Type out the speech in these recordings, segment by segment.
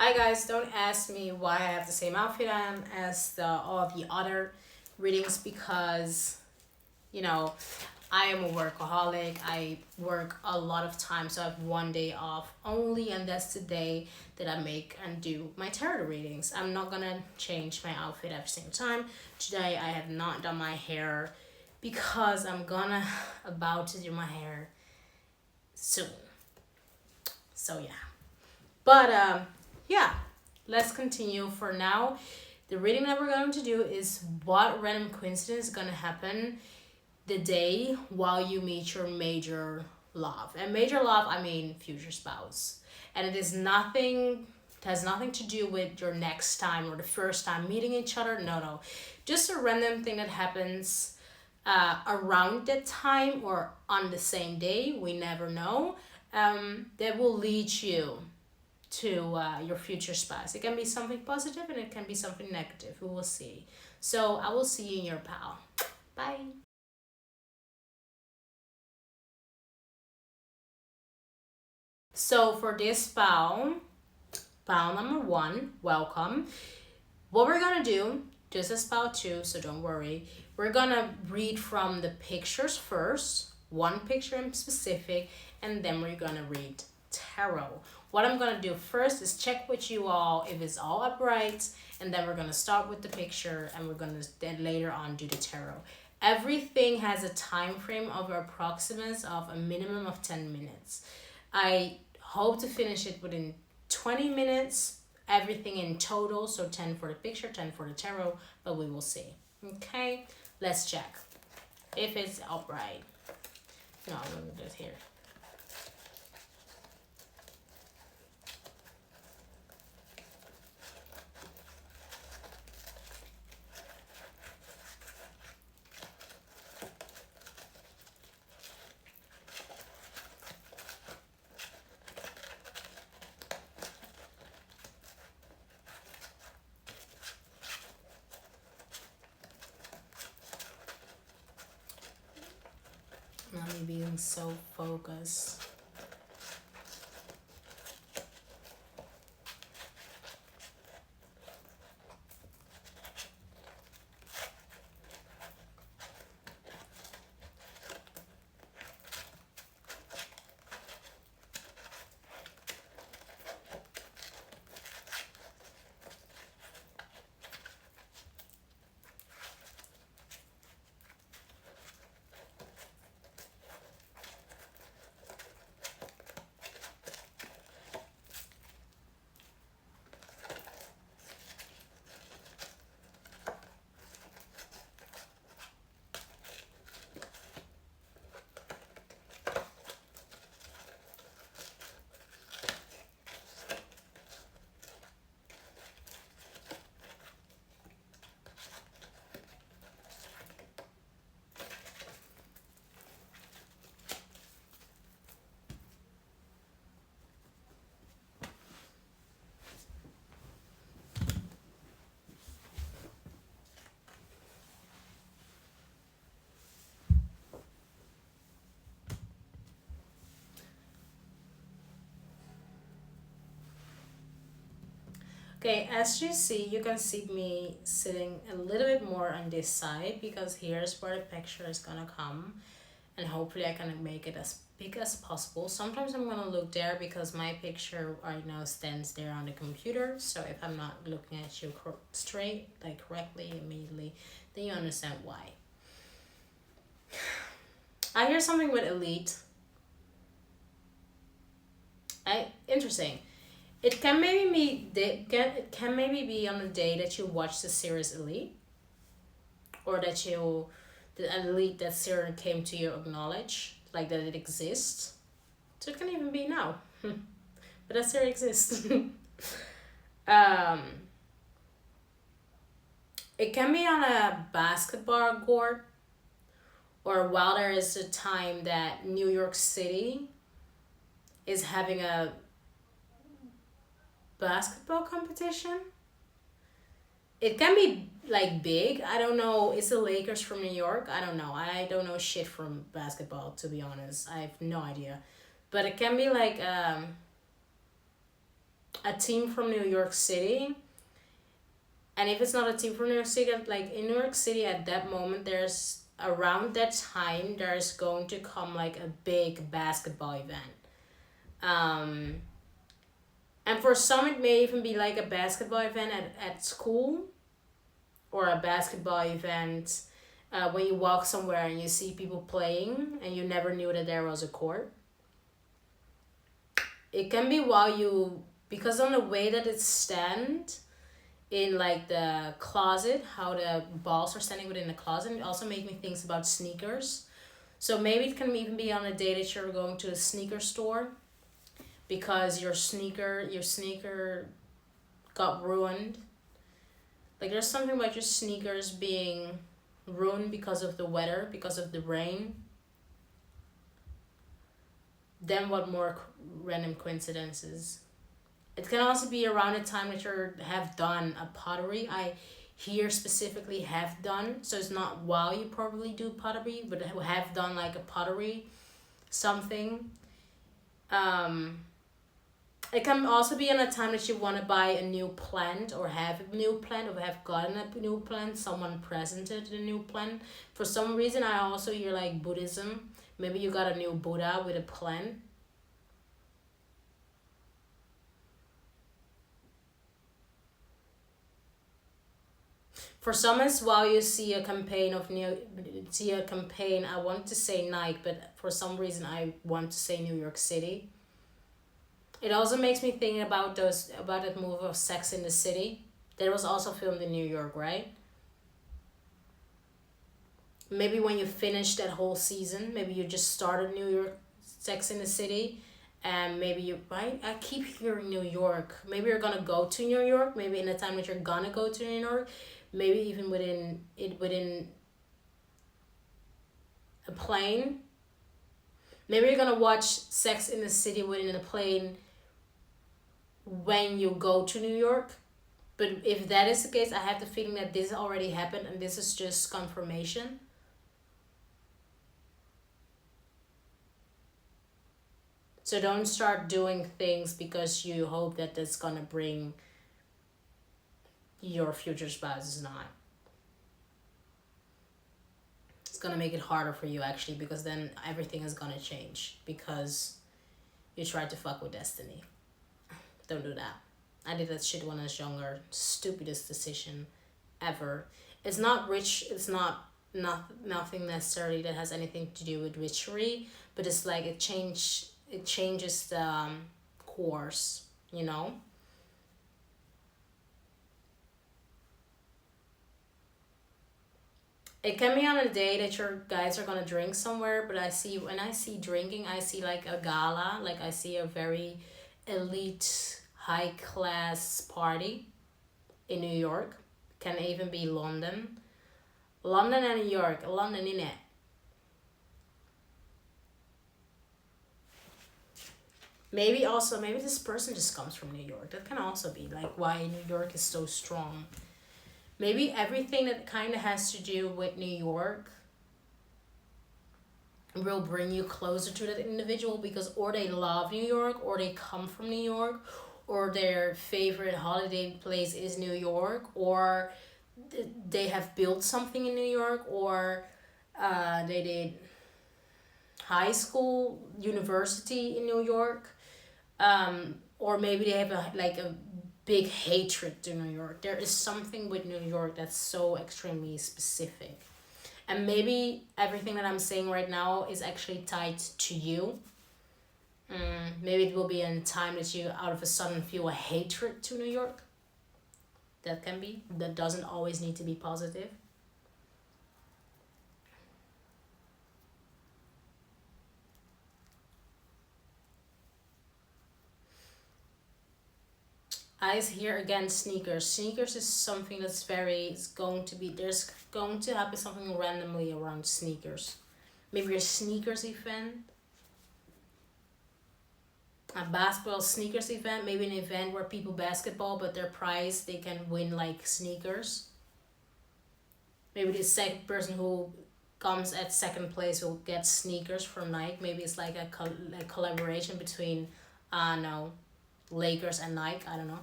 Hi guys, don't ask me why I have the same outfit on as all of the other readings because you know I am a workaholic. I work a lot of time, so I have one day off only, and that's the day that I make and do my tarot readings. I'm not gonna change my outfit every single time. Today I have not done my hair because I'm gonna about to do my hair soon. So yeah. But yeah, let's continue for now. The reading that we're going to do is what random coincidence is going to happen the day while you meet your major love. And major love, I mean future spouse. And it has nothing to do with your next time or the first time meeting each other. No, no. Just a random thing that happens around that time or on the same day. We never know. That will lead you to your future spouse. It can be something positive and it can be something negative. We will see. So I will see you in your pal. Bye. So for this pal number one, welcome. What we're gonna do, just as pal two, so don't worry. We're gonna read from the pictures first, one picture in specific, and then we're gonna read tarot. What I'm gonna do first is check with you all if it's all upright, and then we're gonna start with the picture, and we're gonna then later on do the tarot. Everything has a time frame of approximate of a minimum of 10 minutes. I hope to finish it within 20 minutes, everything in total, so 10 for the picture, 10 for the tarot, but we will see. Okay, let's check if it's upright. No, I'm gonna do it here. Not me being so focused. Okay, as you see, you can see me sitting a little bit more on this side because here's where the picture is gonna come, and hopefully I can make it as big as possible. Sometimes I'm gonna look there because my picture right now stands there on the computer, so if I'm not looking at you straight, like correctly, immediately, then you understand why. I hear something with elite. Interesting. It can maybe it can maybe be on the day that you watch the series Elite, or that the Elite that series came to you acknowledge, like that it exists. So it can even be now, but that series exists. um, it can be on a basketball court, or while there is a time that New York City is having a basketball competition. It can be like big. I don't know. It's the Lakers from New York. I don't know. I don't know shit from basketball, to be honest. I have no idea. But it can be like a team from New York City. And if it's not a team from New York City, like in New York City at that moment, there's around that time, there's going to come like a big basketball event. Um, and for some, it may even be like a basketball event at school, or a basketball event when you walk somewhere and you see people playing and you never knew that there was a court. It can be while you, because on the way that it stand in like the closet, how the balls are standing within the closet, it also make me think about sneakers. So maybe it can even be on a day that you're going to a sneaker store because your sneaker got ruined. Like there's something about your sneakers being ruined because of the weather, because of the rain. Then what more random coincidences? It can also be around the time that you have done a pottery. I here specifically have done, so it's not while you probably do pottery, but have done like a pottery something. Um, it can also be in a time that you want to buy a new plant, or have a new plant, or have gotten a new plant. Someone presented a new plant. For some reason, I also hear like Buddhism. Maybe you got a new Buddha with a plant. For some, it's while you see a campaign of new, see a campaign. I want to say Nike, but for some reason I want to say New York City. It also makes me think about that movie of Sex in the City. That was also filmed in New York, right? Maybe when you finish that whole season, maybe you just started New York Sex in the City, and maybe you, right? I keep hearing New York. Maybe you're gonna go to New York. Maybe in the time that you're gonna go to New York, maybe even within a plane. Maybe you're gonna watch Sex in the City within a plane when you go to New York. But if that is the case, I have the feeling that this already happened and this is just confirmation. So don't start doing things because you hope that that's gonna bring your future spouse. Is not. It's gonna make it harder for you actually, because then everything is gonna change because you tried to fuck with destiny. Don't do that. I did that shit when I was younger. Stupidest decision ever. It's not rich. It's nothing necessarily that has anything to do with witchery, but it's like it changes the course. You know. It can be on a day that your guys are gonna drink somewhere, but when I see drinking, I see like a gala, like I see a very elite, high class party in New York. Can even be London. London and New York, London in it. Maybe this person just comes from New York. That can also be like why New York is so strong. Maybe everything that kind of has to do with New York will bring you closer to that individual, because or they love New York, or they come from New York, or their favorite holiday place is New York, or they have built something in New York, or they did high school, university in New York, or maybe they have a big hatred to New York. There is something with New York that's so extremely specific. And maybe everything that I'm saying right now is actually tied to you. Maybe it will be in time that you out of a sudden feel a hatred to New York. That can be. That doesn't always need to be positive. Eyes here again, sneakers. Sneakers is something that's it's going to be, there's going to happen something randomly around sneakers. Maybe a sneakers event, a basketball sneakers event, maybe an event where people basketball, but their prize, they can win like sneakers. Maybe the second person who comes at second place will get sneakers from Nike. Maybe it's like a collaboration between, no, Lakers and Nike. I don't know.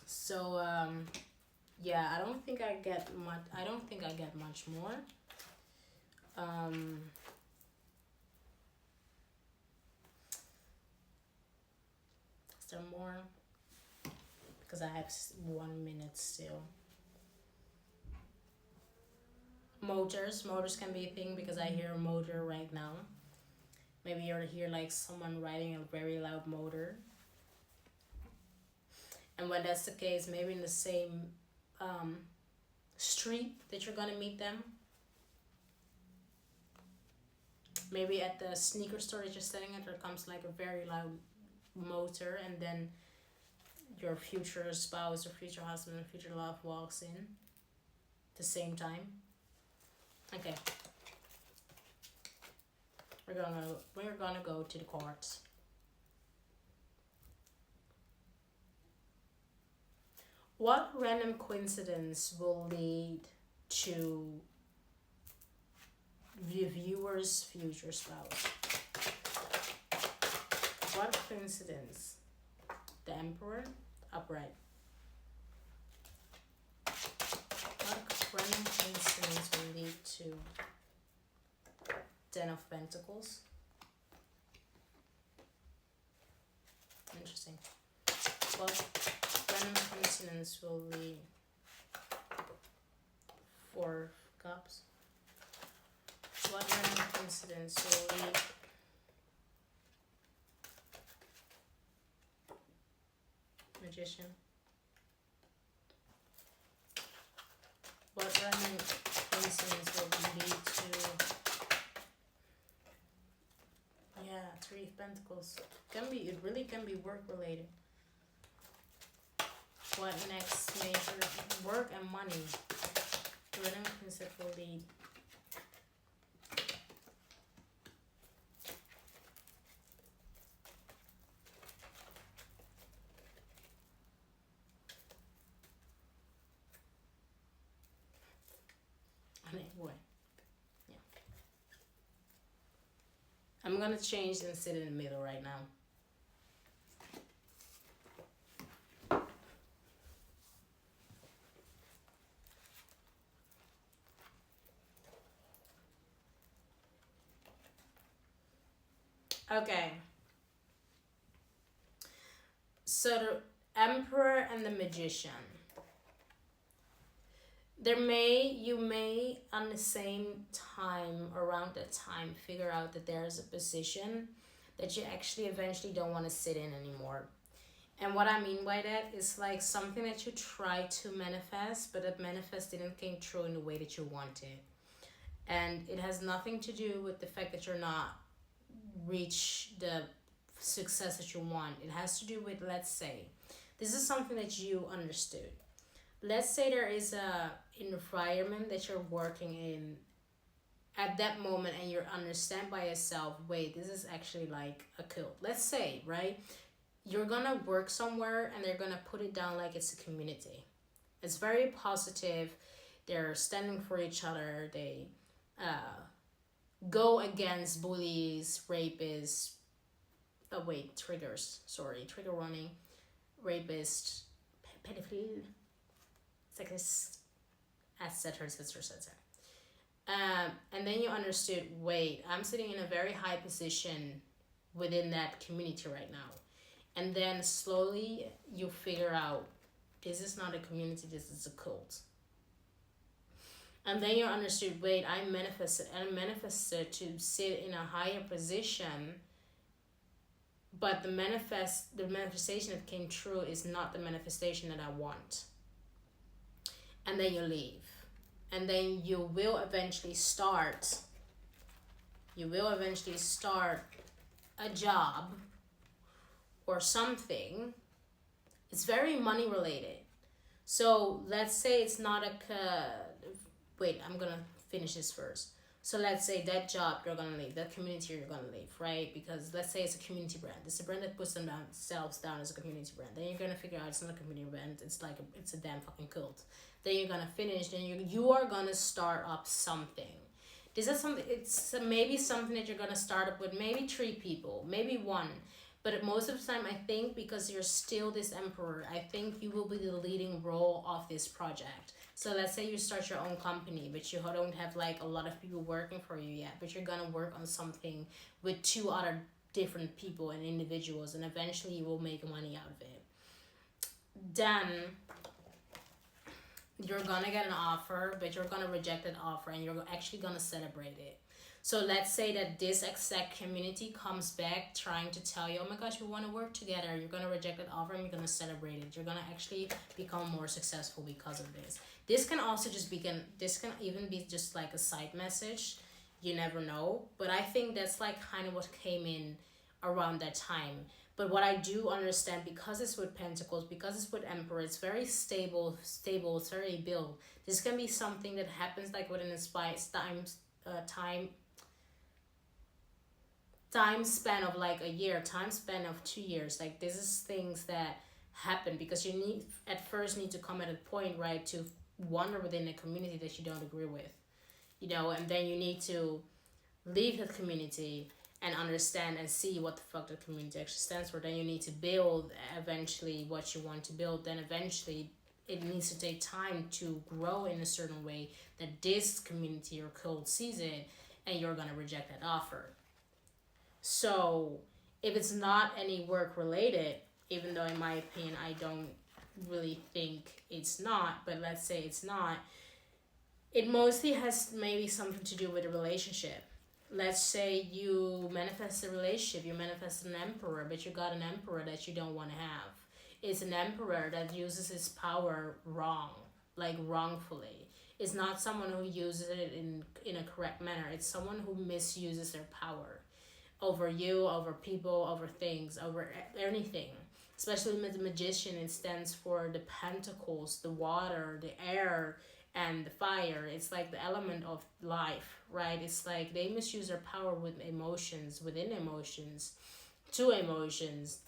So yeah, I don't think I get much more. Is there more? Because I have 1 minute still. Motors can be a thing, because I hear a motor right now. Maybe you'll hear like someone riding a very loud motor. And when that's the case, maybe in the same street that you're gonna meet them. Maybe at the sneaker store that you're standing at, there comes like a very loud motor, and then your future spouse or future husband or future love walks in at the same time. Okay. We're gonna go to the cards. What random coincidence will lead to the viewer's future spouse? What coincidence? The Emperor, upright. What random coincidence will lead to Ten of Pentacles? Interesting. What random coincidence will lead Four of Cups? What random coincidence will lead Magician? What random coincidence will lead to Three of Pentacles? It really can be work related. What next major work and money? The random coincidence will lead. What? Yeah. I'm gonna change and sit in the middle right now. Okay. So the Emperor and the Magician. You may on the same time, around that time, figure out that there is a position that you actually eventually don't want to sit in anymore. And what I mean by that is like something that you try to manifest, but that manifest didn't came true in the way that you wanted. And it has nothing to do with the fact that you're not reach the success that you want. It has to do with, let's say, this is something that you understood. Let's say there is a environment that you're working in at that moment, and you understand by yourself, wait, this is actually like a cult. Let's say, right? You're gonna work somewhere and they're gonna put it down like it's a community. It's very positive. They're standing for each other. They go against bullies, rapists, trigger warning, rapists, pedophile, sexist, etc., etc., etc. And then you understood, wait, I'm sitting in a very high position within that community right now. And then slowly you figure out, this is not a community, this is a cult. And then you understood, wait, I manifested to sit in a higher position, but the manifestation that came true is not the manifestation that I want. And then you leave. And then you will eventually start a job or something. It's very money related. So let's say it's not I'm gonna finish this first. So let's say that job you're gonna leave, that community you're gonna leave, right? Because let's say it's a community brand. It's a brand that puts themselves down as a community brand. Then you're gonna figure out it's not a community brand. It's like it's a damn fucking cult. Then you're gonna finish. Then you are gonna start up something. This is something, it's maybe something that you're gonna start up with maybe 3 people, maybe one. But most of the time, I think because you're still this emperor, I think you will be the leading role of this project. So let's say you start your own company, but you don't have like a lot of people working for you yet, but you're gonna work on something with 2 other different people and individuals, and eventually you will make money out of it. Then you're gonna get an offer, but you're gonna reject that offer, and you're actually gonna celebrate it. So let's say that this exact community comes back trying to tell you, oh my gosh, we want to work together. You're going to reject that offer and you're going to celebrate it. You're going to actually become more successful because of this. This can also just this can even be just like a side message. You never know. But I think that's like kind of what came in around that time. But what I do understand, because it's with Pentacles, because it's with Emperor, it's very stable, it's very built. This can be something that happens like within a time span of like a year, time span of 2 years. Like this is things that happen because you need at first need to come at a point, right, to wander within a community that you don't agree with, and then you need to leave the community and understand and see what the fuck the community actually stands for. Then you need to build eventually what you want to build. Then eventually it needs to take time to grow in a certain way that this community or cult sees it, and you're gonna reject that offer. So if it's not any work related, even though in my opinion I don't really think it's not, but let's say it's not, it mostly has maybe something to do with a relationship. Let's say you manifest a relationship, you manifest an emperor, but you got an emperor that you don't want to have. It's an emperor that uses his power wrong, like wrongfully. It's not someone who uses it in a correct manner. It's someone who misuses their power over you, over people, over things, over anything. Especially with the magician, it stands for the pentacles, the water, the air, and the fire. It's like the element of life, right? It's like they misuse their power with emotions, within emotions, to emotions.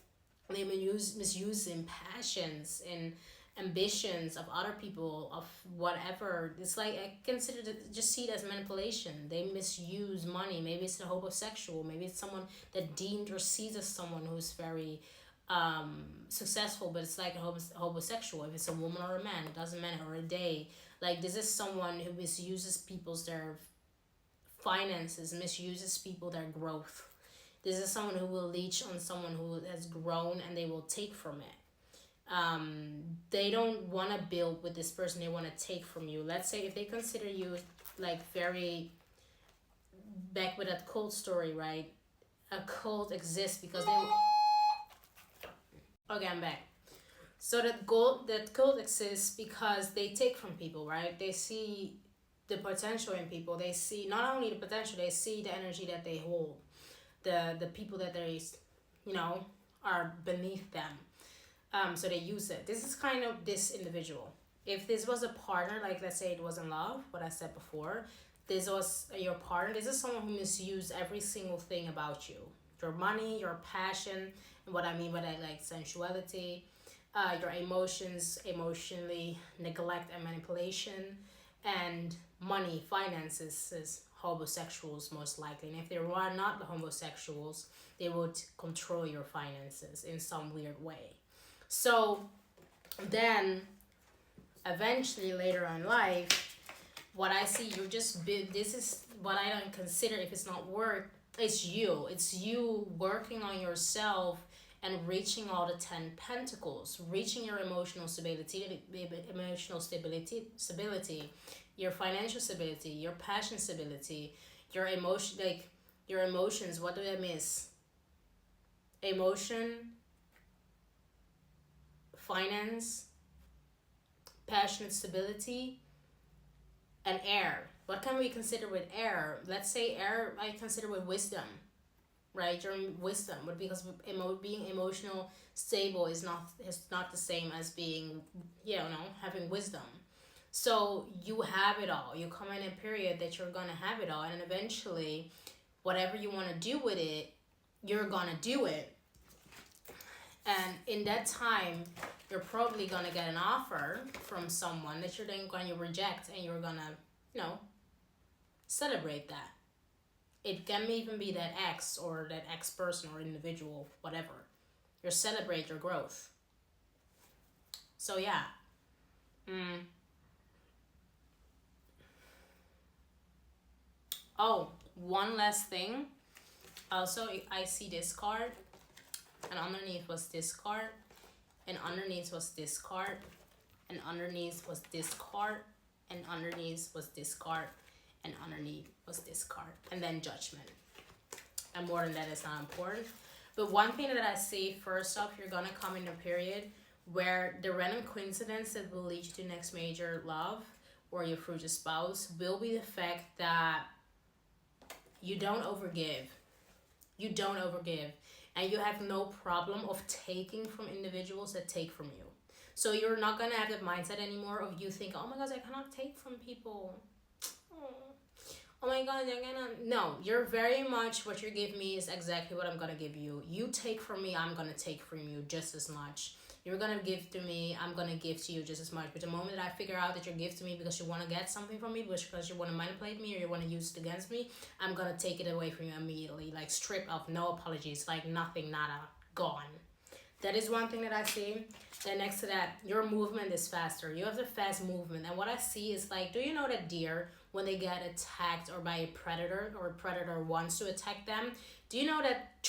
They misuse in passions and ambitions of other people, of whatever. It's like I consider it, just see it as manipulation. They misuse money. Maybe it's a homosexual. Maybe it's someone that deemed or sees as someone who's very successful, but it's like a homosexual. If it's a woman or a man, it doesn't matter, or a day. Like this is someone who misuses people's their finances, misuses people their growth. This is someone who will leech on someone who has grown, and they will take from it. They don't want to build with this person, they want to take from you. Let's say if they consider you like very, back with that cult story, right? A cult exists because they, okay, I'm back. So that cult exists because they take from people, right? They see the potential in people. They see not only the potential, they see the energy that they hold, the people that they are beneath them. So they use it. This is kind of this individual. If this was a partner, like let's say it was in love, what I said before, this was your partner. This is someone who misused every single thing about you. Your money, your passion, and what I mean by that, like sensuality, your emotions, emotionally neglect and manipulation, and money, finances is homosexuals most likely. And if they were not the homosexuals, they would control your finances in some weird way. So then eventually later in life, what I see, you're just this is what I don't consider, if it's not work, it's you working on yourself and reaching all the 10 pentacles, reaching your emotional stability, your financial stability, your passion stability, your emotions. What do I miss? Emotion, finance, passionate stability, and air. What can we consider with air? Let's say air I consider with wisdom, right? Your wisdom, but because being emotional stable is not the same as being, having wisdom. So you have it all. You come in a period that you're gonna have it all, and eventually, whatever you want to do with it, you're gonna do it. And in that time, you're probably gonna get an offer from someone that you're then going to reject, and you're gonna, Celebrate that. It can even be that ex or that ex person or individual, whatever. You celebrate your growth. So yeah. Oh, one last thing. Also, I see this card, and underneath was this card, and underneath was this card, and underneath was this card, and underneath was this card, and underneath was this card, and then judgment. And more than that is not important. But one thing that I see, first off, you're gonna come in a period where the random coincidence that will lead you to next major love or your future spouse will be the fact that you don't overgive. You don't overgive. And you have no problem of taking from individuals that take from you. So you're not gonna have that mindset anymore of you think, oh my gosh, I cannot take from people. Oh my god, I'm gonna... No, you're very much, what you give me is exactly what I'm gonna give you. You take from me, I'm gonna take from you just as much. You're gonna give to me, I'm gonna give to you just as much. But the moment that I figure out that you give to me because you wanna get something from me, because you wanna manipulate me or you wanna use it against me, I'm gonna take it away from you immediately. Like strip off, no apologies, like nothing, nada, gone. That is one thing that I see. Then next to that, your movement is faster. You have the fast movement. And what I see is like, do you know that deer, when they get attacked or by a predator or a predator wants to attack them, do you know that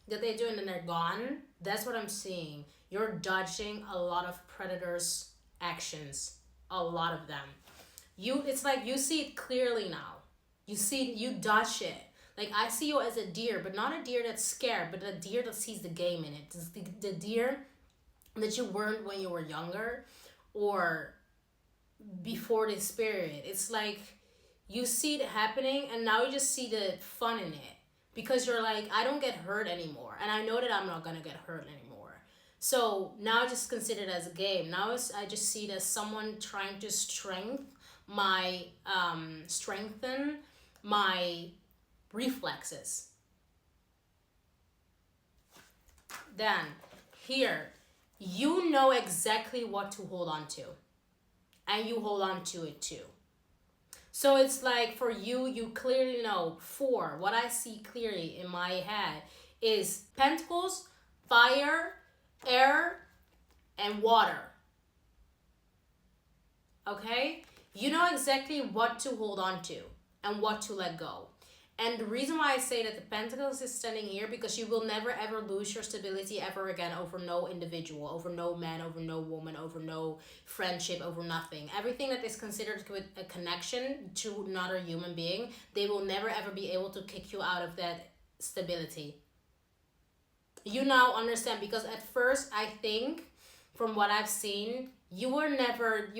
they do and then they're gone? That's what I'm seeing. You're dodging a lot of predators' actions. A lot of them. It's like you see it clearly now. You dodge it. Like, I see you as a deer, but not a deer that's scared, but a deer that sees the game in it. It's the deer that you weren't when you were younger or before this period. It's like you see it happening and now you just see the fun in it because you're like, I don't get hurt anymore. And I know that I'm not going to get hurt anymore. So now I just consider it as a game. Now I just see it as someone trying to strengthen my reflexes. Then here, you know exactly what to hold on to, and you hold on to it too. So it's like for you, you clearly know. What I see clearly in my head is pentacles, fire, air, and water. Okay? You know exactly what to hold on to and what to let go. And the reason why I say that the Pentacles is standing here, because you will never ever lose your stability ever again over no individual, over no man, over no woman, over no friendship, over nothing. Everything that is considered with a connection to another human being, they will never ever be able to kick you out of that stability. You now understand, because at first I think from what I've seen, you were never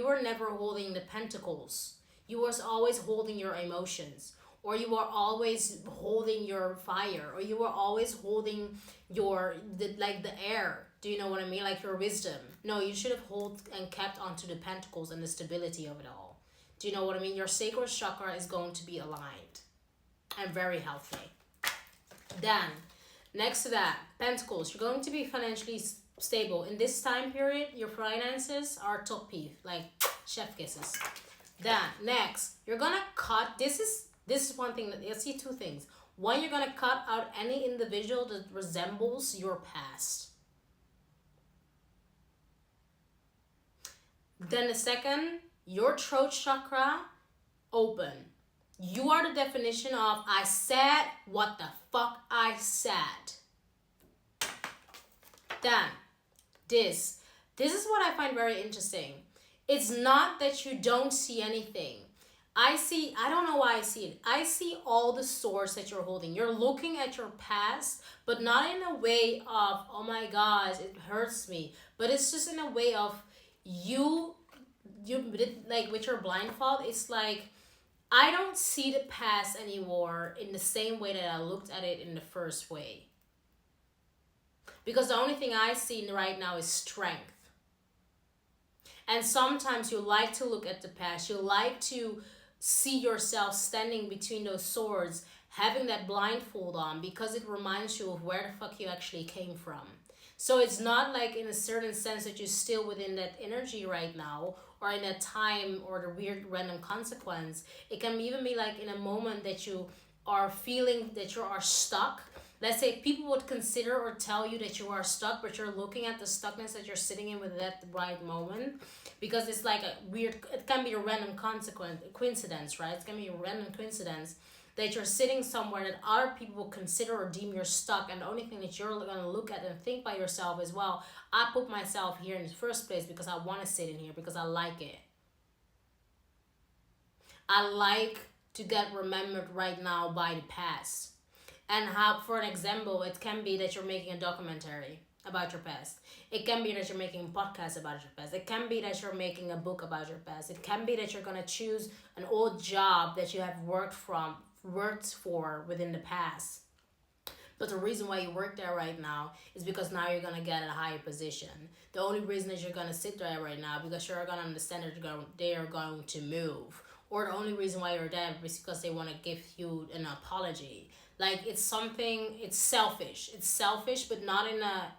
holding the Pentacles. You was always holding your emotions. Or you were always holding your fire, or you were always holding the air. Do you know what I mean? Like your wisdom. No, you should have held and kept onto the pentacles and the stability of it all. Do you know what I mean? Your sacral chakra is going to be aligned and very healthy. Then, next to that, pentacles. You're going to be financially stable. In this time period, your finances are top peef, like chef kisses. Then, next, you're going to cut. This is one thing that I see two things. One, you're going to cut out any individual that resembles your past. Then the second, your throat chakra open. You are the definition of I said what the fuck I said. Then this is what I find very interesting. It's not that you don't see anything. I don't know why I see it. I see all the swords that you're holding. You're looking at your past, but not in a way of, oh my gosh, it hurts me. But it's just in a way of you like with your blindfold, it's like, I don't see the past anymore in the same way that I looked at it in the first way. Because the only thing I see right now is strength. And sometimes you like to look at the past. You like to see yourself standing between those swords having that blindfold on because it reminds you of where the fuck you actually came from. So it's not like in a certain sense that you're still within that energy right now or in that time or the weird random consequence. It can even be like in a moment that you are feeling that you are stuck. Let's say people would consider or tell you that you are stuck, but you're looking at the stuckness that you're sitting in with that right moment because it's like a weird, it can be a random coincidence, right? It can be a random coincidence that you're sitting somewhere that other people will consider or deem you're stuck, and the only thing that you're going to look at and think by yourself is, well, I put myself here in the first place because I want to sit in here because I like it. I like to get remembered right now by the past. And how, for an example, it can be that you're making a documentary about your past. It can be that you're making a podcast about your past. It can be that you're making a book about your past. It can be that you're gonna choose an old job that you have worked for within the past. But the reason why you work there right now is because now you're gonna get a higher position. The only reason that you're gonna sit there right now because you're gonna understand that they are going to move. Or the only reason why you're there is because they want to give you an apology. Like it's something, it's selfish. It's selfish, but not in a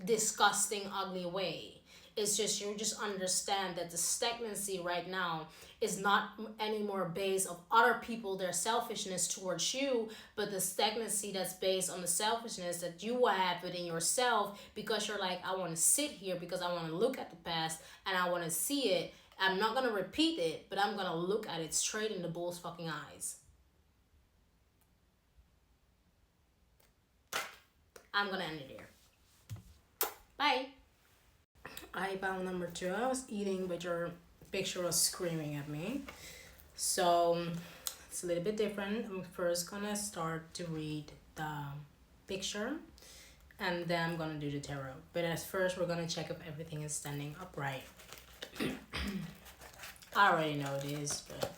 disgusting, ugly way. It's just, you just understand that the stagnancy right now is not anymore based of other people, their selfishness towards you, but the stagnancy that's based on the selfishness that you have within yourself because you're like, I want to sit here because I want to look at the past and I want to see it. I'm not going to repeat it, but I'm going to look at it straight in the bull's fucking eyes. I'm going to end it here. Bye. Eyeball number 2. I was eating, but your picture was screaming at me. So it's a little bit different. I'm first going to start to read the picture, and then I'm going to do the tarot. But at first, we're going to check if everything is standing upright. I already know it is, but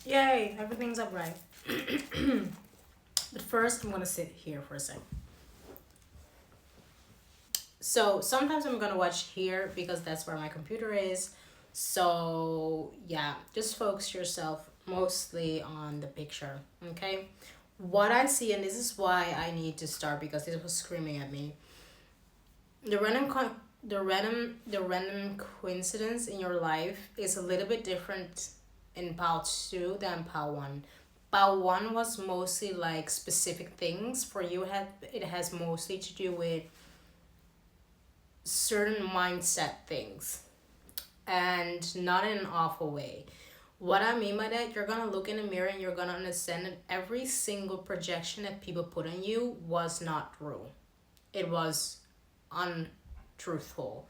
yay, everything's upright. But first, I'm gonna sit here for a second. So sometimes I'm gonna watch here because that's where my computer is. So yeah, just focus yourself mostly on the picture, okay? What I see, and this is why I need to start because this was screaming at me. The random coincidence in your life is a little bit different in pile 2 than pile 1. Pile 1 was mostly like specific things. For you, it has mostly to do with certain mindset things, and not in an awful way. What I mean by that, you're gonna look in the mirror and you're gonna understand that every single projection that people put on you was not true. It was untruthful.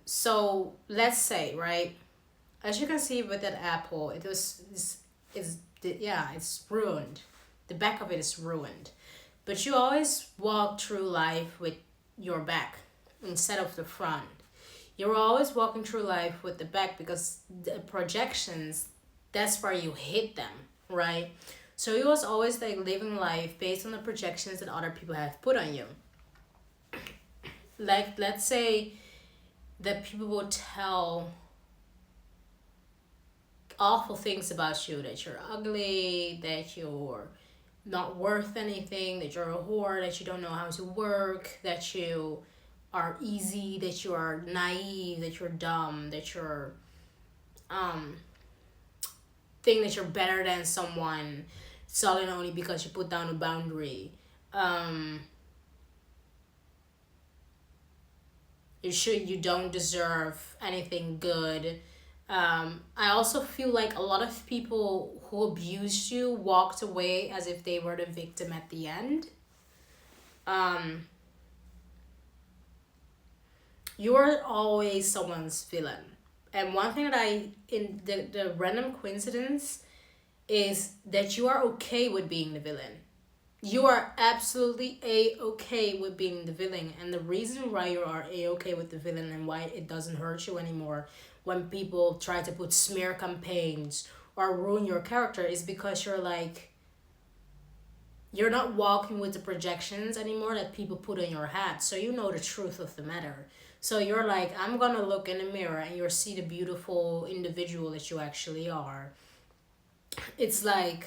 So let's say, right, as you can see with that apple, it's ruined. The back of it is ruined. But you always walk through life with your back instead of the front. You're always walking through life with the back because the projections, that's where you hit them, right? So it was always like living life based on the projections that other people have put on you. Like, let's say that people will tell awful things about you, that you're ugly, that you're not worth anything, that you're a whore, that you don't know how to work, that you are easy, that you are naive, that you're dumb, that you're think that you're better than someone solely and only because you put down a boundary. You don't deserve anything good. I also feel like a lot of people who abused you walked away as if they were the victim at the end. You are always someone's villain. And one thing that in the random coincidence is that you are okay with being the villain. You are absolutely a-okay with being the villain. And the reason why you are a-okay with the villain and why it doesn't hurt you anymore when people try to put smear campaigns or ruin your character is because you're like, you're not walking with the projections anymore that people put on your hat. So you know the truth of the matter. So you're like, I'm gonna look in the mirror and you'll see the beautiful individual that you actually are. It's like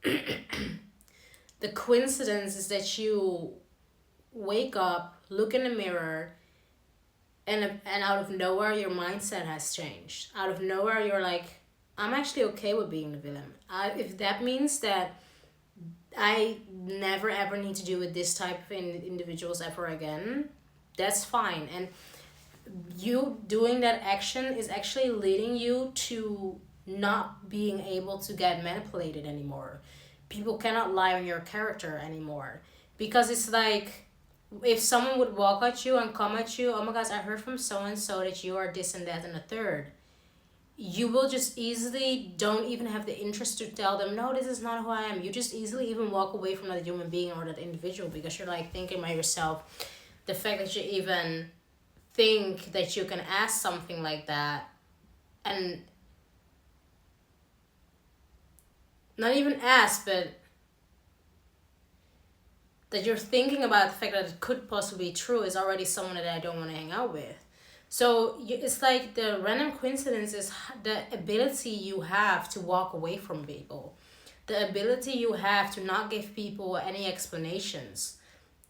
the coincidence is that you wake up, look in the mirror, and out of nowhere your mindset has changed. Out of nowhere you're like, I'm actually okay with being the villain. If that means that I never ever need to deal with this type of individuals ever again, that's fine. And you doing that action is actually leading you to not being able to get manipulated anymore. People cannot lie on your character anymore. Because it's like, if someone would walk at you and come at you, oh my gosh, I heard from so-and-so that you are this and that and a third. You will just easily don't even have the interest to tell them, no, this is not who I am. You just easily even walk away from that human being or that individual because you're like thinking by yourself, the fact that you even think that you can ask something like that and not even ask, but that you're thinking about the fact that it could possibly be true is already someone that I don't want to hang out with. So it's like the random coincidence is the ability you have to walk away from people. The ability you have to not give people any explanations.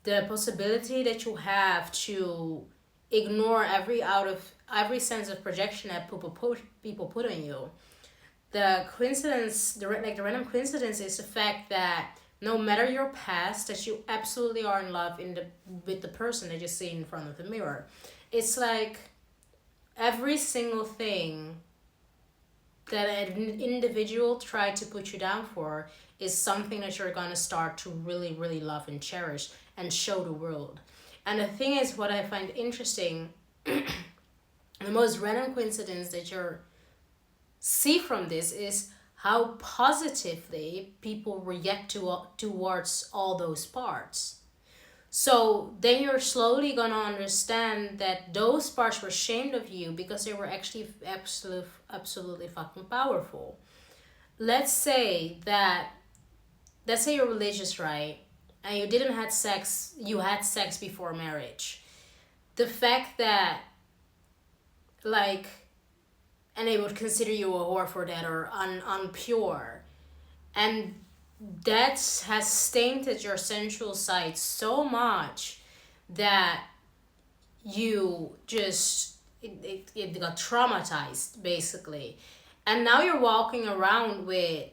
The possibility that you have to ignore every sense of projection that people put on you. The coincidence, the random coincidence is the fact that no matter your past, that you absolutely are in love with the person that you see in front of the mirror. It's like every single thing that an individual tried to put you down for is something that you're going to start to really, really love and cherish and show the world. And the thing is, what I find interesting, the most random coincidence that you see from this is how positively people react towards all those parts. So then you're slowly going to understand that those parts were ashamed of you because they were actually absolutely fucking powerful. Let's say you're religious, right? And you didn't have sex, you had sex before marriage. The fact that, like, and they would consider you a whore for that or unpure. And that has tainted your sensual side so much that you just, it got traumatized, basically. And now you're walking around with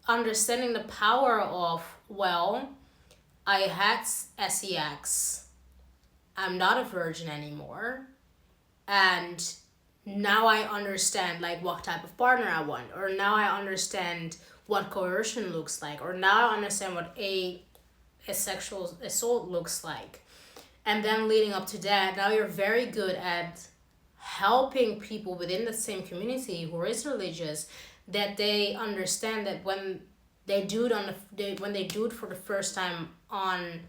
understanding the power of, well, I had sex, I'm not a virgin anymore, and now I understand like what type of partner I want, or now I understand what coercion looks like, or now I understand what a sexual assault looks like. And then leading up to that, now you're very good at helping people within the same community who is religious, that they understand that when they do it for the first time on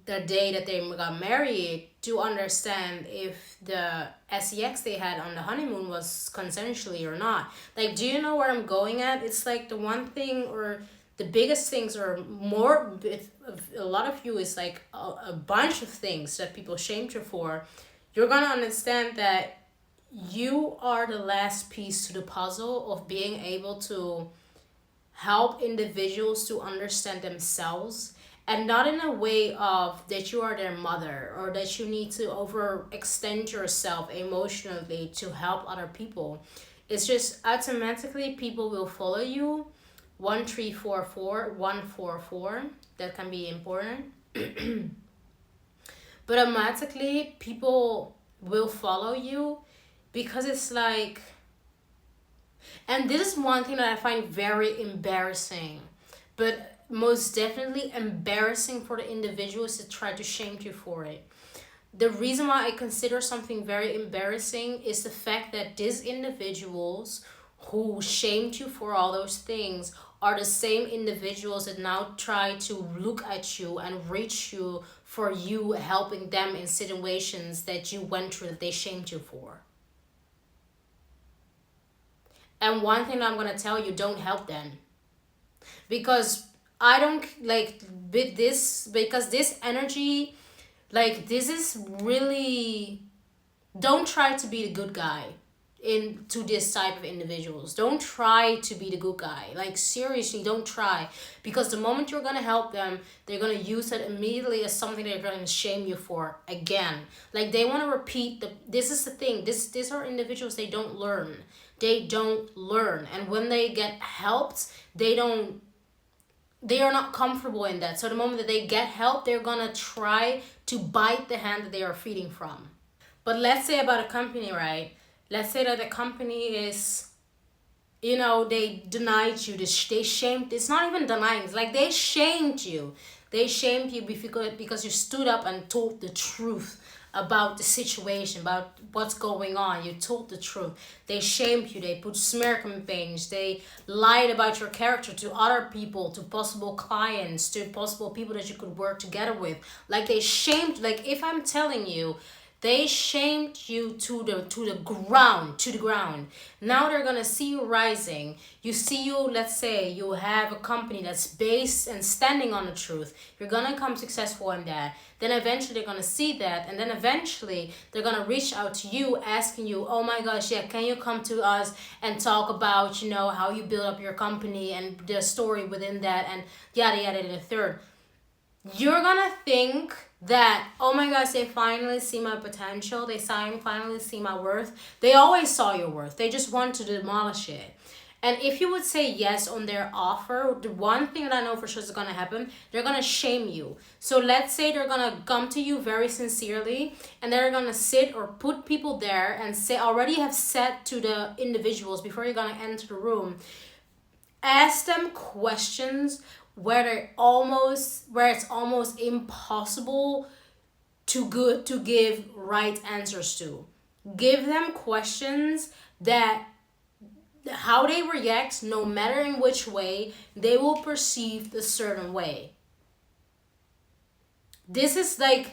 the day that they got married, to understand if the sex they had on the honeymoon was consensually or not. Like, do you know where I'm going at? It's like the one thing, or the biggest things, or more, a lot of you is like a bunch of things that people shamed you for. You're gonna understand that you are the last piece to the puzzle of being able to help individuals to understand themselves and not in a way of that you are their mother or that you need to overextend yourself emotionally to help other people. It's just automatically people will follow you. 1344 144, that can be important. But automatically people will follow you because it's like, and this is one thing that I find very embarrassing, but most definitely embarrassing for the individuals to try to shame you for it. The reason why I consider something very embarrassing is the fact that these individuals who shamed you for all those things are the same individuals that now try to look at you and reach you for you helping them in situations that you went through that they shamed you for. And one thing I'm gonna tell you, don't help them. Because I don't like with this, because this energy, like this is really, don't try to be the good guy into this type of individuals. Don't try to be the good guy. Like seriously, don't try. Because the moment you're gonna help them, they're gonna use it immediately as something they're gonna shame you for again. Like they wanna repeat the, this is the thing. These are individuals, they don't learn. They don't learn. And when they get helped, they are not comfortable in that. So the moment that they get help, they're gonna try to bite the hand that they are feeding from. But let's say about a company, right? Let's say that the company is, they denied you. They shamed. It's not even denying. It's like they shamed you. They shamed you because you stood up and told the truth about the situation, about what's going on. You told the truth. They shamed you. They put smear campaigns. They lied about your character to other people, to possible clients, to possible people that you could work together with. Like they shamed. Like if I'm telling you, they shamed you to the ground. Now they're gonna see you rising. You see you, let's say you have a company that's based and standing on the truth. You're gonna come successful in that. Then eventually they're gonna see that, and then eventually they're gonna reach out to you asking you, oh my gosh, yeah, can you come to us and talk about, how you build up your company and the story within that and yada yada and the third. You're gonna think that, oh my gosh, they finally see my potential, they finally see my worth. They always saw your worth, they just want to demolish it. And if you would say yes on their offer, the one thing that I know for sure is gonna happen, they're gonna shame you. So let's say they're gonna come to you very sincerely and they're gonna sit or put people there and say, already have said to the individuals before you're gonna enter the room, ask them questions where it's almost impossible to give right answers to. Give them questions that how they react, no matter in which way, they will perceive a certain way. This is like,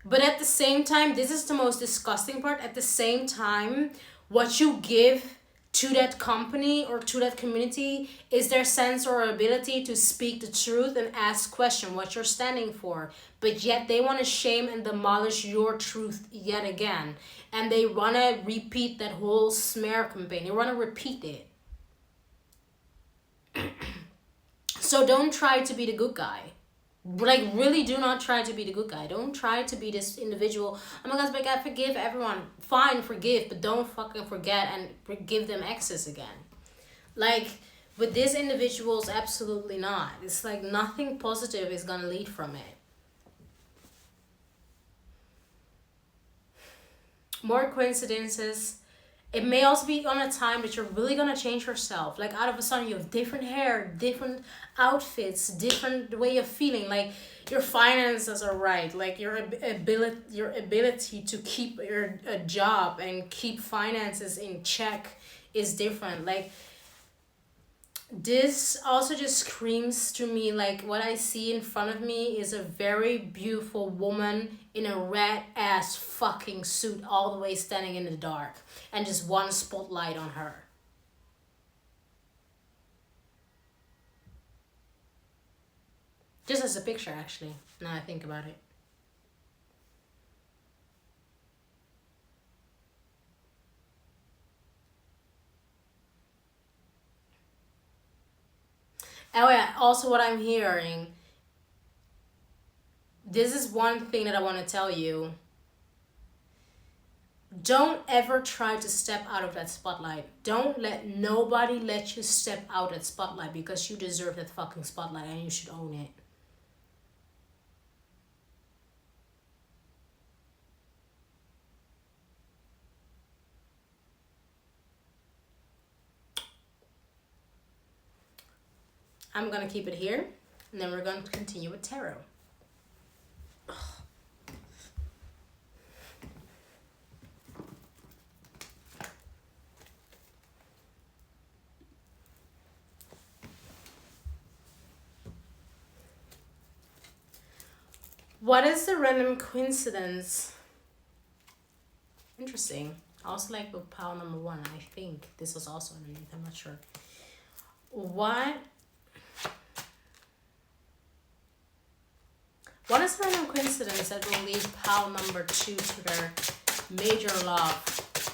but at the same time, this is the most disgusting part. At the same time, what you give to that company or to that community is their sense or ability to speak the truth and ask question what you're standing for. But yet they want to shame and demolish your truth yet again. And they want to repeat that whole smear campaign. They want to repeat it. So don't try to be the good guy. Like, really do not try to be the good guy. Don't try to be this individual. Oh my gosh, but God, forgive everyone. Fine, forgive, but don't fucking forget and give them access again. Like, with these individuals, absolutely not. It's like nothing positive is gonna lead from it. More coincidences. It may also be on a time that you're really gonna change yourself. Like out of a sudden you have different hair, different outfits, different way of feeling. Like your finances are right. Like your ability to keep a job and keep finances in check is different. Like this also just screams to me like what I see in front of me is a very beautiful woman in a red ass fucking suit all the way standing in the dark and just one spotlight on her. Just as a picture actually, now I think about it. Oh yeah, also what I'm hearing this is one thing that I want to tell you. Don't ever try to step out of that spotlight. Don't let nobody let you step out that spotlight, because you deserve that fucking spotlight and you should own it. I'm gonna keep it here, and then we're going to continue with tarot. What is the random coincidence? Interesting. I also like with pile number 1. I think this was also underneath. I'm not sure. What is the random coincidence that will lead pile number 2 to their major love?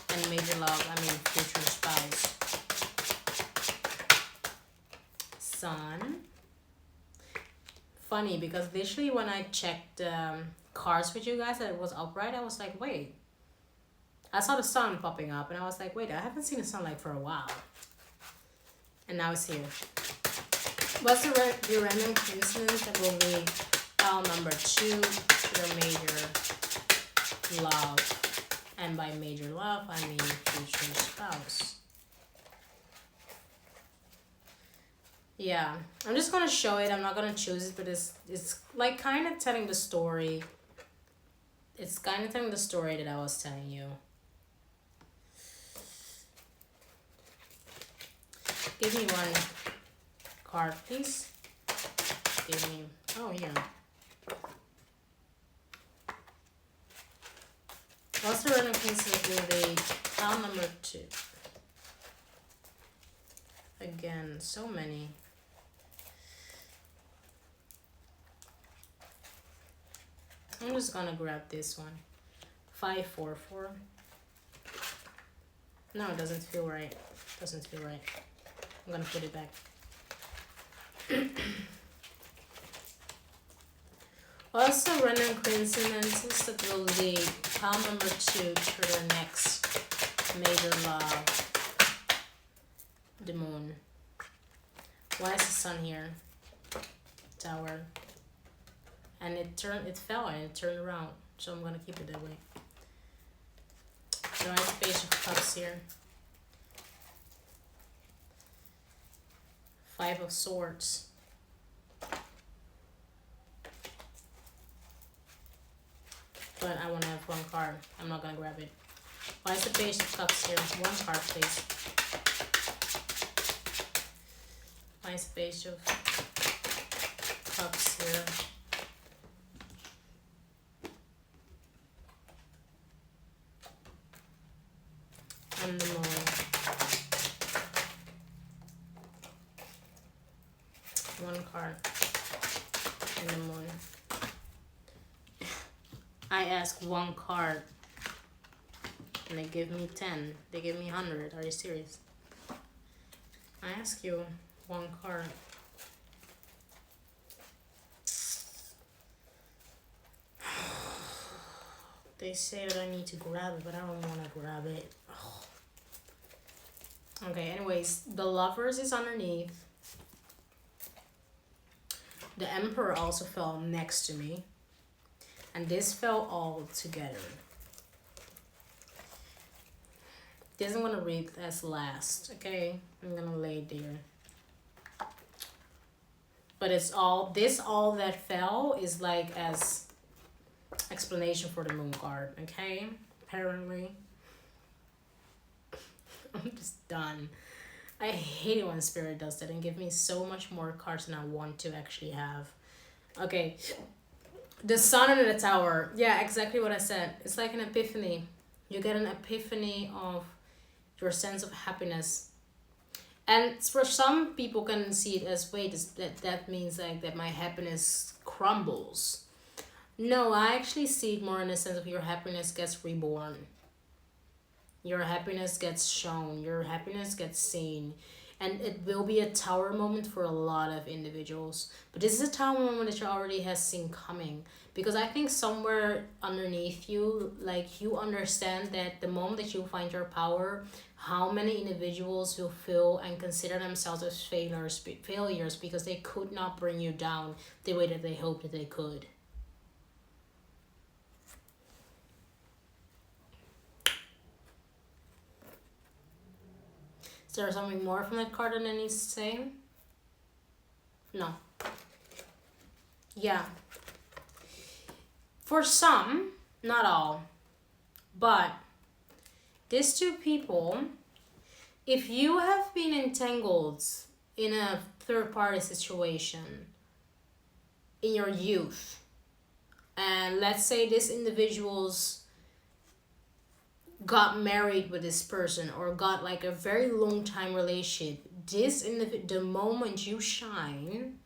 And major love, I mean future spouse. Sun. Funny, because literally when I checked cards with you guys that it was upright, I was like, wait. I saw the sun popping up and I was like, wait, I haven't seen the sun like for a while. And now it's here. What's the random coincidence that will lead pile number 2 to their major love? And by major love, I mean future spouse. Yeah, I'm just gonna show it. I'm not gonna choose it, but it's like kind of telling the story. It's kind of telling the story that I was telling you. Give me one card, please. Give me. Oh, here. What's the random coincidence with the pile number 2? Again, so many. I'm just gonna grab this one. 544. No, it doesn't feel right. Doesn't feel right. I'm gonna put it back. Also, random coincidences that will lead pile number 2 to their next major love. The moon. Why is the sun here? Tower. And it fell and it turned around. So I'm gonna keep it that way. So I have Page of Cups here. 5 of Swords. But I wanna have one card. I'm not gonna grab it. Why is the Page of Cups here? One card, please. Why is the Page of Cups here? And the moon. One card. And the moon. I ask one card. And they give me 10. They give me 100. Are you serious? I ask you one card. They say that I need to grab it, but I don't want to grab it. Okay, anyways, the Lovers is underneath. The Emperor also fell next to me. And this fell all together. This I'm gonna read as last, okay? I'm gonna lay it there. But it's all, this all that fell is like as explanation for the moon card, okay? Apparently. I'm just done. I hate it when Spirit does that and give me so much more cards than I want to actually have. Okay. The Sun and the Tower. Yeah, exactly what I said. It's like an epiphany. You get an epiphany of your sense of happiness. And for some people can see it as, wait, that means like that my happiness crumbles. No, I actually see it more in the sense of your happiness gets reborn. Your happiness gets shown. Your happiness gets seen. And it will be a tower moment for a lot of individuals. But this is a tower moment that you already has seen coming. Because I think somewhere underneath you, like you understand that the moment that you find your power, how many individuals will feel and consider themselves as failures because they could not bring you down the way that they hoped that they could. Is there something more from that card that it needs to say? No. Yeah. For some, not all, but these two people, if you have been entangled in a third party situation in your youth, and let's say this individual's got married with this person or got like a very long time relationship, the moment you shine,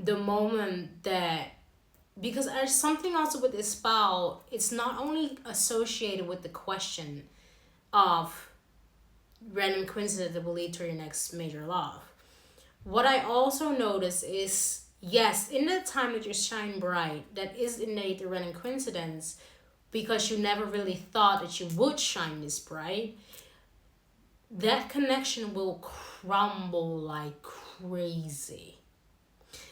the moment that, because there's something also with this spell, it's not only associated with the question of random coincidence that will lead to your next major love. What I also notice is, yes, in the time that you shine bright, that is innate the random coincidence, because you never really thought that you would shine this bright, that connection will crumble like crazy.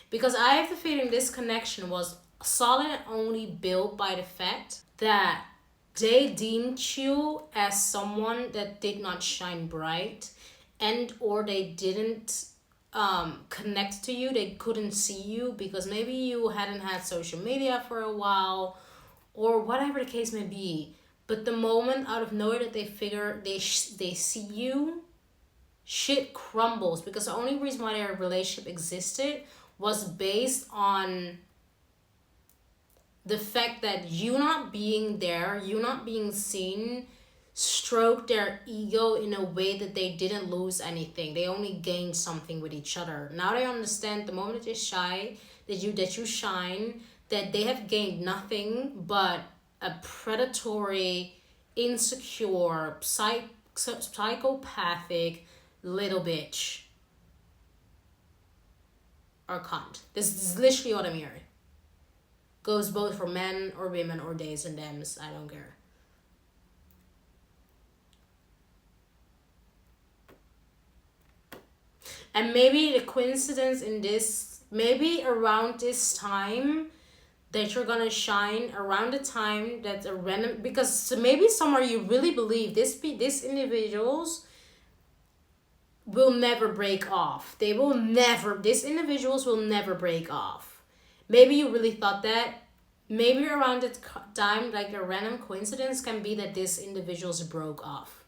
Because I have the feeling this connection was solid and only built by the fact that they deemed you as someone that did not shine bright, and or they didn't connect to you. They couldn't see you because maybe you hadn't had social media for a while or whatever the case may be. But the moment out of nowhere that they figure they see you, shit crumbles, because the only reason why their relationship existed was based on the fact that you not being there, you not being seen, stroked their ego in a way that they didn't lose anything. They only gained something with each other. Now they understand the moment that you shine, that they have gained nothing but a predatory, insecure, psychopathic little bitch or cunt. This is literally what I'm hearing. Goes both for men or women or theys and thems. I don't care. And maybe the coincidence in this, maybe around this time that you're gonna shine, around the time that a random, because maybe somewhere you really believe these individuals will never break off. These individuals will never break off. Maybe you really thought that. Maybe around the time, like a random coincidence can be that these individuals broke off.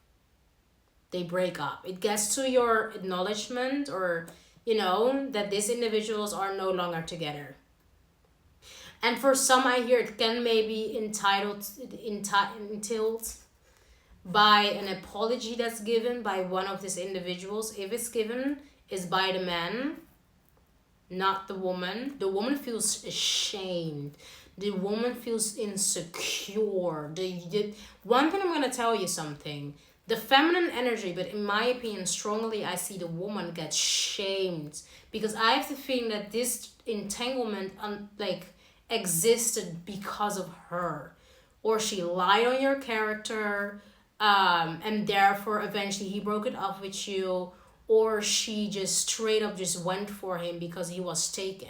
They break up. It gets to your acknowledgement, or, that these individuals are no longer together. And for some, I hear it can maybe entitled by an apology that's given by one of these individuals. If it's given, is by the man, not the woman. The woman feels ashamed. The woman feels insecure. One thing I'm going to tell you something. The feminine energy, but in my opinion, strongly, I see the woman get shamed. Because I have the feeling that this entanglement existed because of her. Or she lied on your character, and therefore eventually he broke it off with you. Or she just straight up just went for him because he was taken.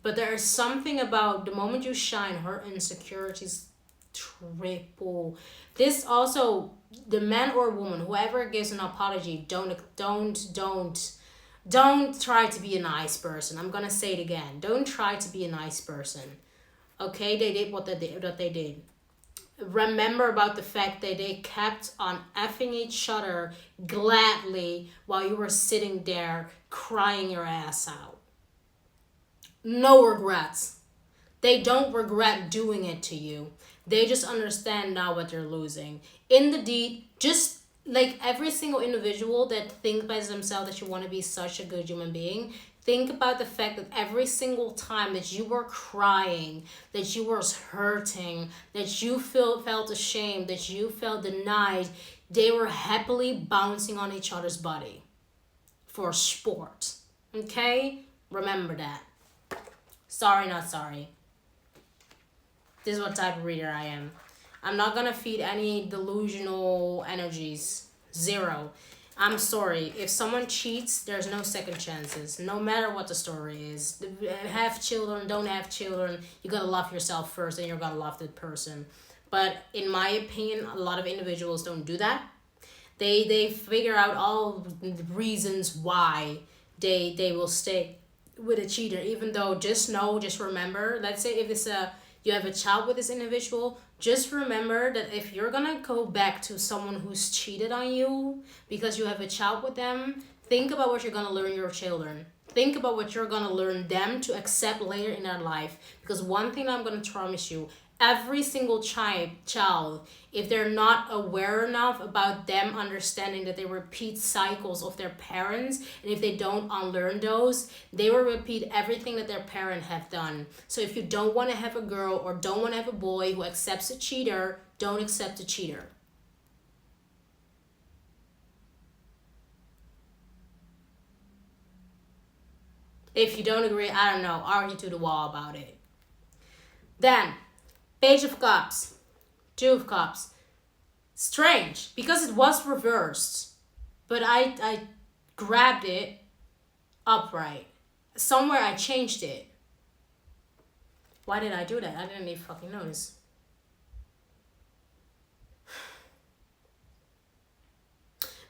But there is something about the moment you shine, her insecurities triple. This also, the man or woman, whoever gives an apology, don't try to be a nice person. I'm gonna say it again. Don't try to be a nice person. Okay, they did what they did. Remember about the fact that they kept on effing each other gladly while you were sitting there crying your ass out. No regrets. They don't regret doing it to you. They just understand now what they're losing. In the deed, just like every single individual that thinks by themselves that you want to be such a good human being, Think about the fact that every single time that you were crying, that you were hurting, that you felt ashamed, that you felt denied, they were happily bouncing on each other's body for sport. Okay? Remember that. Sorry, not sorry. This is what type of reader I am. I'm not gonna feed any delusional energies. Zero. I'm sorry. If someone cheats, there's no second chances. No matter what the story is. Have children, don't have children. You gotta love yourself first and you're gonna love that person. But in my opinion, a lot of individuals don't do that. They figure out all the reasons why they will stay with a cheater, even though just remember, let's say if it's you have a child with this individual, just remember that if you're gonna go back to someone who's cheated on you because you have a child with them, think about what you're gonna learn your children. Think about what you're gonna learn them to accept later in their life. Because one thing I'm gonna promise you, every single child, if they're not aware enough about them understanding that they repeat cycles of their parents, and if they don't unlearn those, they will repeat everything that their parent have done. So if you don't want to have a girl or don't want to have a boy who accepts a cheater, don't accept a cheater. If you don't agree, I don't know, argue to the wall about it. Then Page of Cups, Two of Cups. Strange, because it was reversed, but I grabbed it upright. Somewhere I changed it. Why did I do that? I didn't even fucking notice.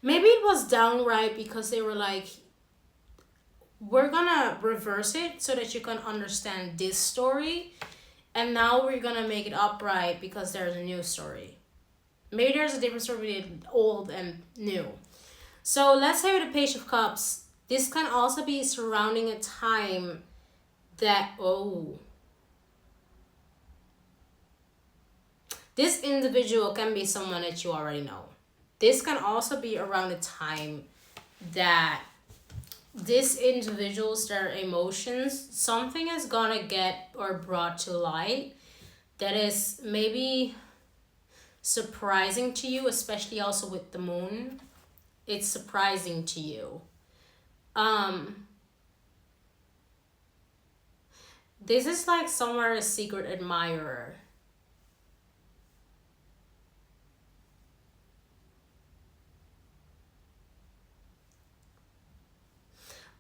Maybe it was downright because they were like, we're gonna reverse it so that you can understand this story. And now we're gonna make it upright because there's a new story. Maybe there's a difference between old and new. So let's say with the Page of Cups, this can also be surrounding a time that, this individual can be someone that you already know. This can also be around a time that this individual's, their emotions, something is gonna get or brought to light that is maybe surprising to you, especially also with the moon. It's surprising to you. This is like somewhere a secret admirer.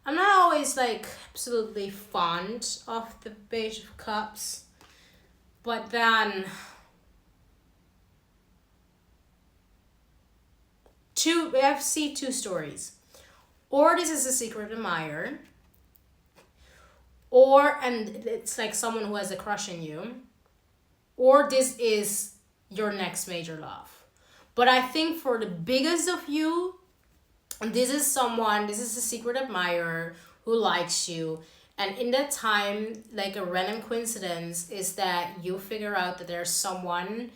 I'm not always like absolutely fond of the Page of Cups, but then I see two stories. Or this is a secret admirer, and it's like someone who has a crush on you, or this is your next major love. But I think for the biggest of you, this is a secret admirer who likes you. And in that time, like a random coincidence is that you figure out that there's someone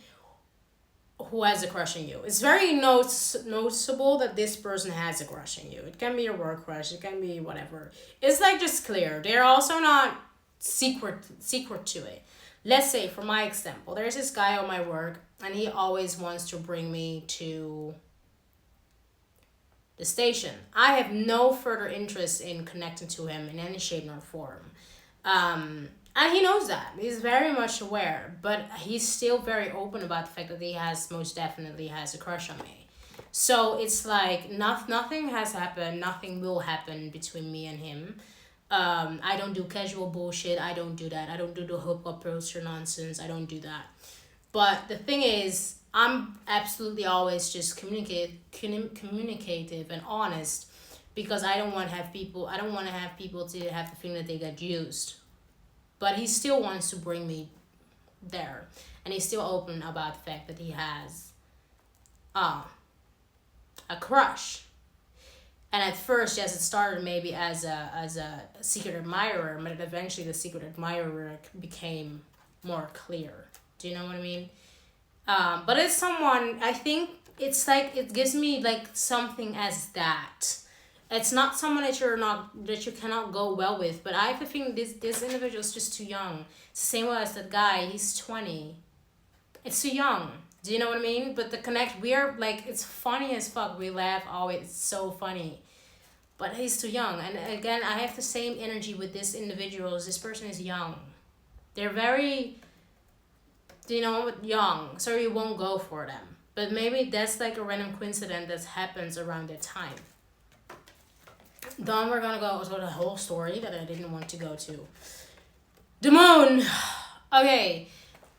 who has a crush on you. It's very noticeable that this person has a crush on you. It can be a work crush, it can be whatever. It's like just clear. They're also not secret to it. Let's say, for my example, there's this guy on my work and he always wants to bring me to the station. I have no further interest in connecting to him in any shape nor form. And he knows that. He's very much aware, but he's still very open about the fact that he most definitely has a crush on me. So it's like nothing has happened, nothing will happen between me and him. I don't do casual bullshit. I don't do that. I don't do the hookup poster nonsense. I don't do that. But the thing is, I'm absolutely always just communicative and honest, because I don't want to have people to have the feeling that they get used. But he still wants to bring me there, and he's still open about the fact that he has a crush. And at first, yes, it started maybe as a secret admirer, but eventually the secret admirer became more clear. Do you know what I mean? But it's someone, I think it's like, it gives me like something as that. It's not someone that you cannot go well with. But I have to think this individual is just too young. It's the same way as that guy. He's 20. It's too young. Do you know what I mean? But the connect, we are like, it's funny as fuck. We laugh always. It's so funny. But he's too young. And again, I have the same energy with this individual. This person is young. They're very, young. So you won't go for them. But maybe that's like a random coincidence that happens around that time. Then we're gonna go to the whole story that I didn't want to go to. The moon. Okay.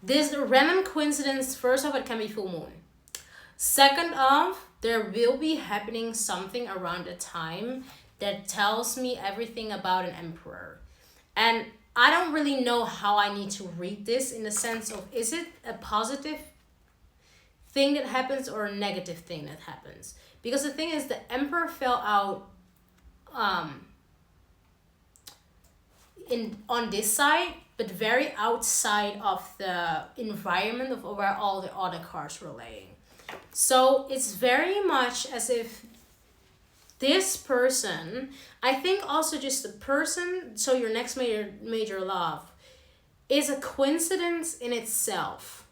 This random coincidence, first off, it can be full moon. Second off, there will be happening something around the time that tells me everything about an emperor. And I don't really know how I need to read this in the sense of, is it a positive thing that happens or a negative thing that happens? Because the thing is, the emperor fell out on this side, but very outside of the environment of where all the other cards were laying. So it's very much as if this person, I think also just the person, so your next major love, is a coincidence in itself.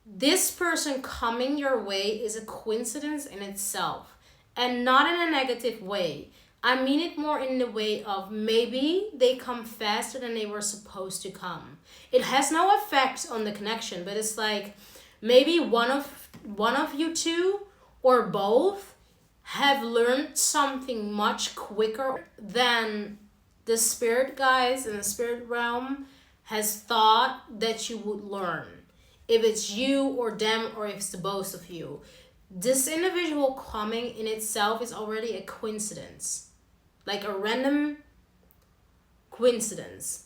This person coming your way is a coincidence in itself, and not in a negative way. I mean it more in the way of maybe they come faster than they were supposed to come. It has no effect on the connection, but it's like maybe one of you two or both have learned something much quicker than the spirit guys in the spirit realm has thought that you would learn. If it's you or them or if it's the both of you. This individual coming in itself is already a coincidence. Like a random coincidence.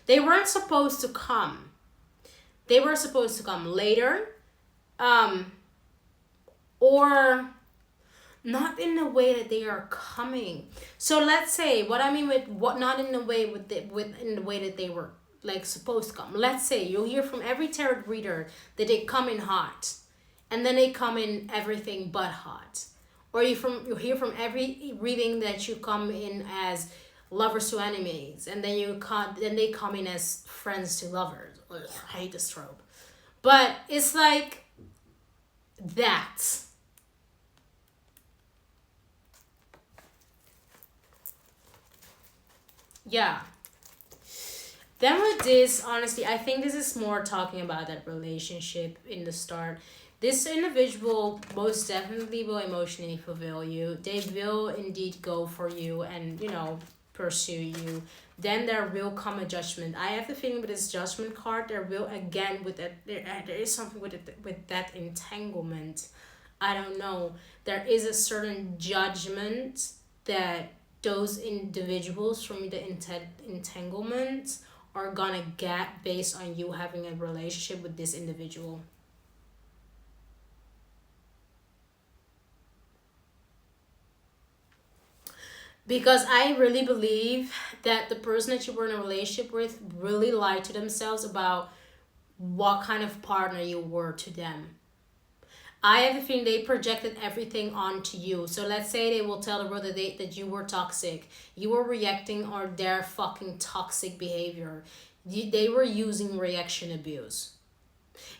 They weren't supposed to come. They were supposed to come later. Or not in the way that they are coming. So let's say, what I mean with what not in the way in the way that they were like supposed to come. Let's say you'll hear from every tarot reader that they come in hot. And then they come in everything but hot. Or you hear from every reading that you come in as lovers to enemies, and then they come in as friends to lovers. Ugh, I hate this trope, but it's like that. Yeah. Then with this, honestly, I think this is more talking about that relationship in the start. This individual most definitely will emotionally fulfill you. They will indeed go for you and, pursue you. Then there will come a judgment. I have the feeling with this judgment card, there will again with that there is something with that entanglement. I don't know. There is a certain judgment that those individuals from the entanglement are gonna get based on you having a relationship with this individual. Because I really believe that the person that you were in a relationship with really lied to themselves about what kind of partner you were to them. I have a feeling they projected everything onto you. So let's say they will tell the world that you were toxic. You were reacting on their fucking toxic behavior. They were using reaction abuse.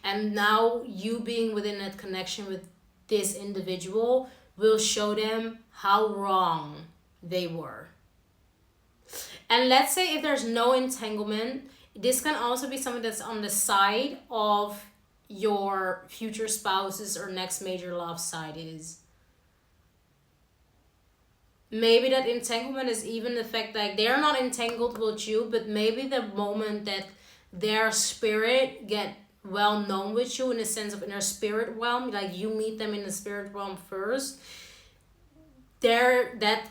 And now you being within that connection with this individual will show them how wrong they were. And let's say if there's no entanglement, this can also be something that's on the side of your future spouse's or next major love side is. Maybe that entanglement is even the fact that they're not entangled with you, but maybe the moment that their spirit get well known with you in the sense of in their spirit realm, like you meet them in the spirit realm first, that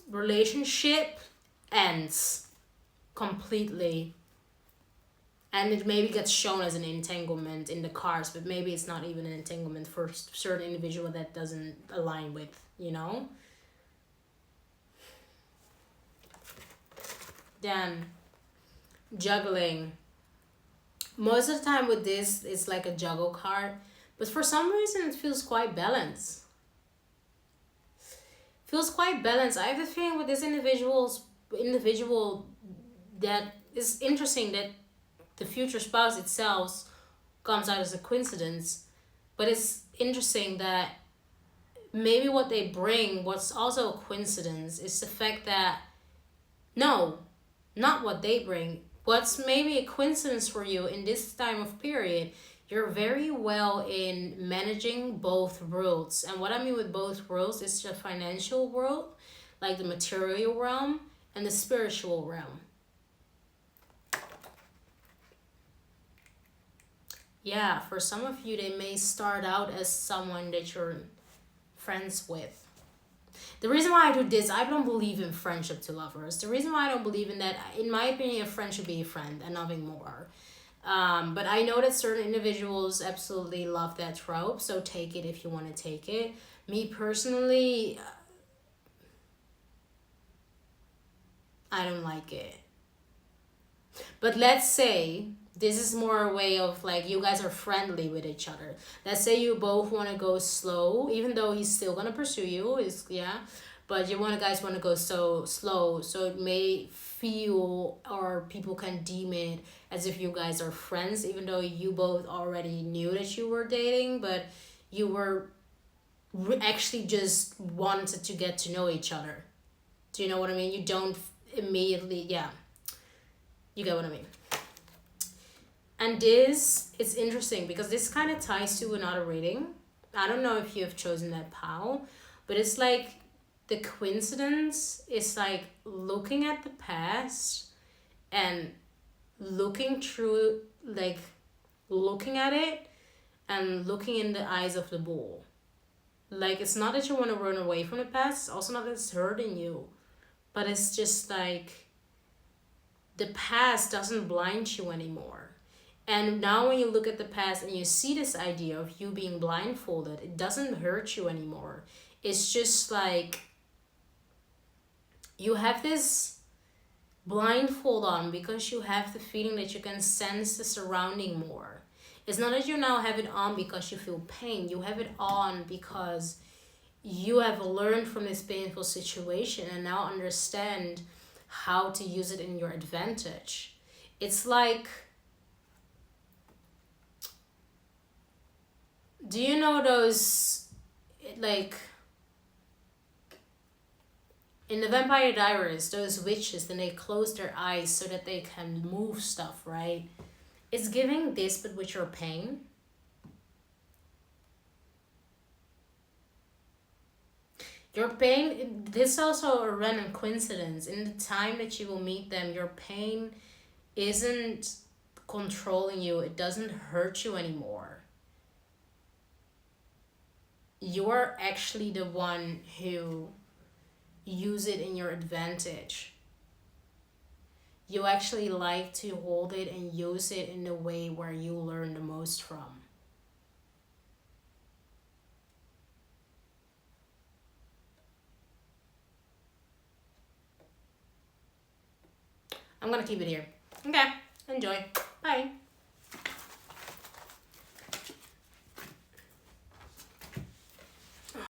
relationship ends completely, and it maybe gets shown as an entanglement in the cards, but maybe it's not even an entanglement for a certain individual that doesn't align with, Then juggling. Most of the time with this, it's like a juggle card, but for some reason it feels quite balanced. feels quite balanced. I have this feeling with this individual that is interesting that the future spouse itself comes out as a coincidence, but it's interesting that maybe what they bring, what's also a coincidence, is the fact that no, not what they bring. What's maybe a coincidence for you in this time of period, you're very well in managing both worlds. And what I mean with both worlds is the financial world, like the material realm, and the spiritual realm. Yeah, for some of you, they may start out as someone that you're friends with. The reason why I do this, I don't believe in friendship to lovers. The reason why I don't believe in that, in my opinion, a friend should be a friend and nothing more. But I know that certain individuals absolutely love that trope, so take it if you want to take it. Me personally, I don't like it. But let's say this is more a way of like you guys are friendly with each other. Let's say you both want to go slow, even though he's still gonna pursue you. But guys want to go so slow, so it may feel or people can deem it as if you guys are friends, even though you both already knew that you were dating, but you were actually just wanted to get to know each other. Do you know what I mean? You don't immediately, you get what I mean. And this, it's interesting because this kind of ties to another reading. I don't know if you have chosen that pile, but it's like the coincidence is like looking at the past and looking through, like looking at it and looking in the eyes of the bull. Like, it's not that you want to run away from the past, it's also not that it's hurting you, but it's just like the past doesn't blind you anymore. And now when you look at the past and you see this idea of you being blindfolded, it doesn't hurt you anymore. It's just like you have this blindfold on because you have the feeling that you can sense the surrounding more. It's not that you now have it on because you feel pain. You have it on because you have learned from this painful situation and now understand how to use it in your advantage. It's like, do you know those, like, in the Vampire Diaries, those witches, then they close their eyes so that they can move stuff, right? It's giving this, but with your pain. Your pain, this is also a random coincidence. In the time that you will meet them, your pain isn't controlling you. It doesn't hurt you anymore. You're actually the one who use it in your advantage. You actually like to hold it and use it in the way where you learn the most from. I'm gonna keep it here. Okay, enjoy. Bye.